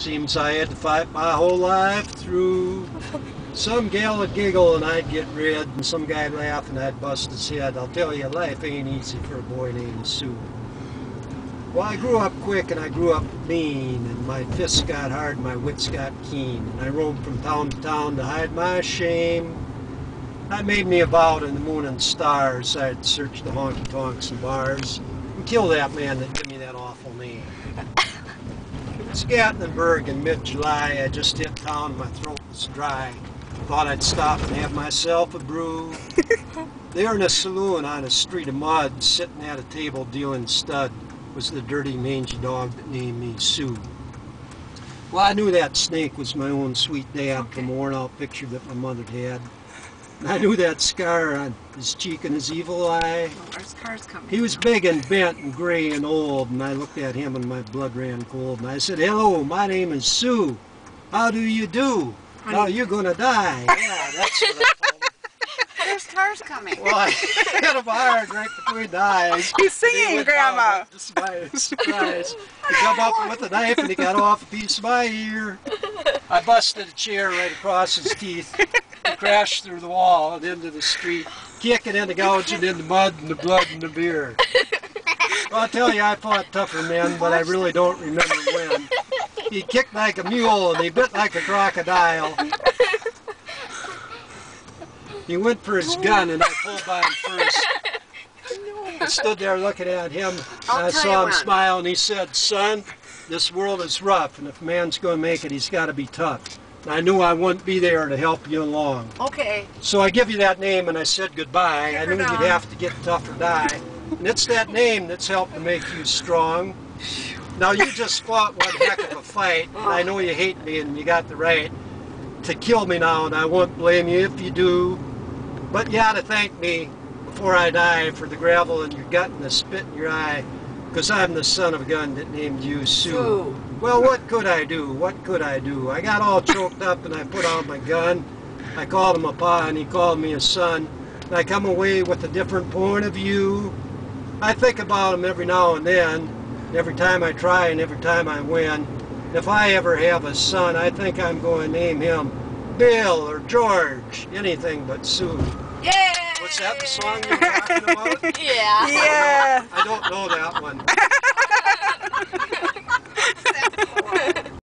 Seems I had to fight my whole life through. Some gal would giggle and I'd get red, and some guy'd laugh and I'd bust his head. I'll tell you, life ain't easy for a boy named Sue. Well, I grew up quick and I grew up mean, and my fists got hard and my wits got keen, and I roamed from town to town to hide my shame. I made me a vow to the moon and stars I'd search the honky-tonks and bars and kill that man that gave me that awful name. It's Gatlinburg in mid-July. I just hit town, my throat was dry. Thought I'd stop and have myself a brew. There in a saloon on a street of mud, sitting at a table dealing stud, was the dirty, mangy dog that named me Sue. Well, I knew that snake was my own sweet dad from a worn-out picture that my mother had. And I knew that scar on his cheek and his evil eye. Oh, our scar's coming. He was big and bent and gray and old, and I looked at him and my blood ran cold. And I said, "Hello, my name is Sue. How do you do? Honey. Now you're gonna die." Yeah, that's what I told him. Our scar's coming. Well, I hit him hard right between the eyes. He's singing, Grandma. To my surprise. He come up with a knife and he got off a piece of my ear. I busted a chair right across his teeth. He crashed through the wall and into the street, kicking and gouging in the mud and the blood and the beer. Well, I'll tell you, I fought tougher men, but I really don't remember when. He kicked like a mule and he bit like a crocodile. He went for his gun and I pulled by him first. I stood there looking at him, and I saw him smile, and he said, "Son, this world is rough, and if a man's going to make it, he's got to be tough." And I knew I wouldn't be there to help you along. Okay. So I give you that name and I said goodbye. I knew you'd have to get tough or die. And it's that name that's helped to make you strong. Now you just fought one heck of a fight, and I know you hate me and you got the right to kill me now, and I won't blame you if you do. But you ought to thank me before I die for the gravel in your gut and the spit in your eye, because I'm the son of a gun that named you Sue. Well, what could I do? What could I do? I got all choked up and I put on my gun. I called him a pa and he called me a son. And I come away with a different point of view. I think about him every now and then, and every time I try and every time I win. If I ever have a son, I think I'm going to name him Bill or George, anything but Sue. Yay! What's that, the song you're talking about? Yeah. Yeah. I don't know that one.